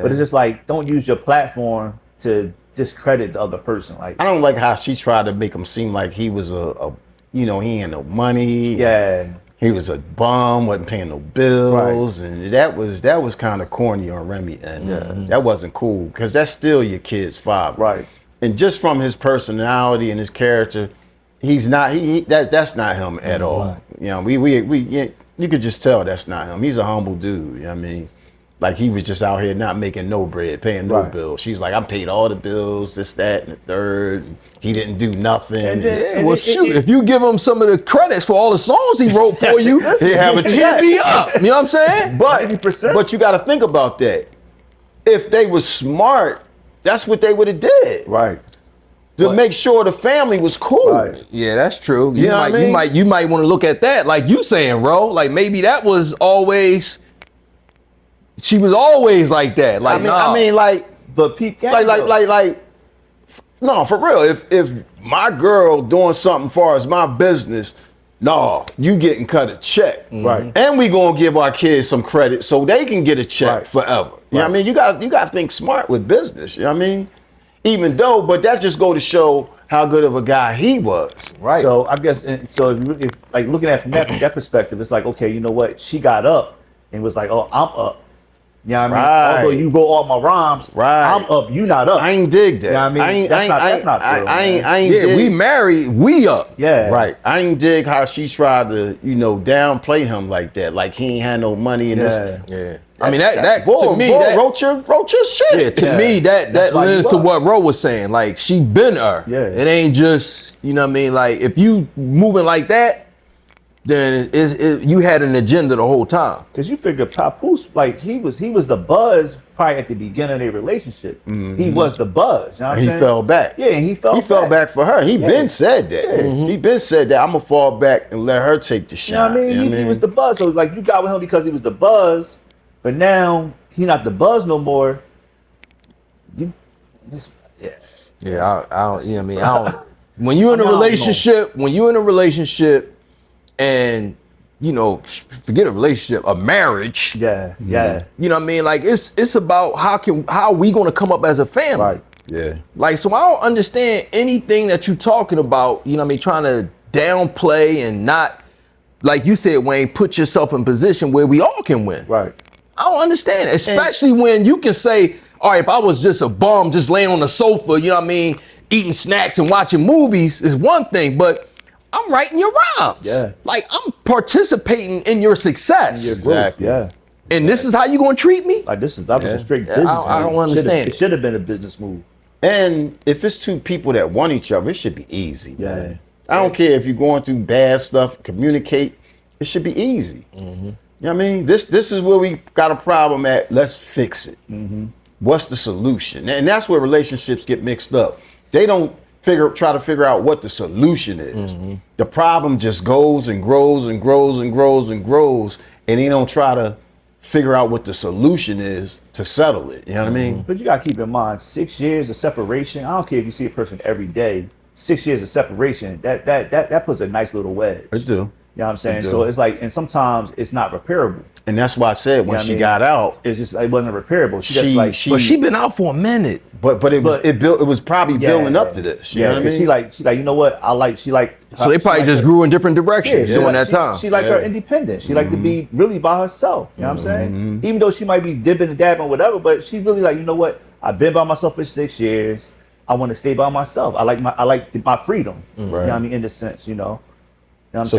But it's just like, don't use your platform to discredit the other person. Like, I don't like how she tried to make him seem like he was he ain't no money. Yeah. He was a bum, wasn't paying no bills, and that was kind of corny on Remy, and that wasn't cool because that's still your kid's father. Right. And just from his personality and his character, he's not that's not him at all. Right. You know, you could just tell that's not him. He's a humble dude. You know what I mean? Like he was just out here not making no bread, paying no bills. She's like, I paid all the bills, this, that, and the third. He didn't do nothing. If you give him some of the credits for all the songs he wrote for you, he have a check. Be up. You know what I'm saying? But you got to think about that. If they were smart, that's what they would have did. Right. To make sure the family was cool. Right. Yeah, that's true. You know what I mean? You might want to look at that, like you saying, bro. Like maybe that was always. She was always like that. Like I mean, like the peep game. Like. No, for real. If my girl doing something far as my business, no, you getting cut a check. Right. And we gonna give our kids some credit so they can get a check forever. You know what I mean? You got to think smart with business. You know what I mean? Even though, but that just go to show how good of a guy he was. Right. So I guess, if like looking at it from that perspective, it's like, okay, you know what? She got up and was like, oh, I'm up. You know what I mean? Although you wrote all my rhymes, I'm up, you not up. I ain't dig that. You know what I mean? That's not true. I ain't dig. We married, we up. Yeah. Right. I ain't dig how she tried to, downplay him like that. Like he ain't had no money in this. Yeah. I mean, that boy, to me, that wrote your shit. Yeah, to me, that lends to what Ro was saying. Like, she been her. Yeah. It ain't just, you know what I mean? Like, if you moving like that, then you had an agenda the whole time. Because you figure Papoose, like, he was the buzz probably at the beginning of their relationship. Mm-hmm. He was the buzz. You know what I'm saying? He fell back. Yeah, he fell back for her. He been said that. Yeah. He been said that. I'm going to fall back and let her take the shot. You know what I mean? He was the buzz. So, like, you got with him because he was the buzz, but now he not the buzz no more. I don't, you know what I mean? I don't. When you're in a relationship, and forget a relationship, a marriage. Yeah. You know what I mean? Like it's about how we gonna come up as a family. Right. Yeah. Like, so I don't understand anything that you're talking about, you know what I mean, trying to downplay and not, like you said, Wayne, put yourself in position where we all can win. Right. I don't understand it, especially when you can say, all right, if I was just a bum, just laying on the sofa, you know what I mean, eating snacks and watching movies is one thing, but I'm writing your rhymes. Yeah. Like, I'm participating in your success. Exactly. Yeah. And this is how you gonna treat me? Like, that was a straight business move. I don't understand. It should have been a business move. And if it's two people that want each other, it should be easy. Yeah. Man. I don't care if you're going through bad stuff, communicate. It should be easy. Mm-hmm. You know what I mean? This is where we got a problem at. Let's fix it. Mm-hmm. What's the solution? And that's where relationships get mixed up. They don't try to figure out what the solution is. Mm-hmm. The problem just goes and grows and grows and grows and grows, and they don't try to figure out what the solution is to settle it. You know what I mean? But you gotta keep in mind, 6 years of separation. I don't care if you see a person every day. 6 years of separation, that puts a nice little wedge. It do. You know what I'm saying? So it's like, and sometimes it's not repairable. And that's why I said when she got out, it's just, it wasn't repairable. But she been out for a minute. But it was probably building up to this. You know what I mean? She like, you know what? So they probably just grew in different directions during that time. She liked her independence. She liked to be really by herself. You know what I'm saying? Even though she might be dipping and dabbing, whatever, but she really like, you know what? I've been by myself for 6 years. I want to stay by myself. I like my freedom. You know what I mean? In the sense, you know what I'm saying?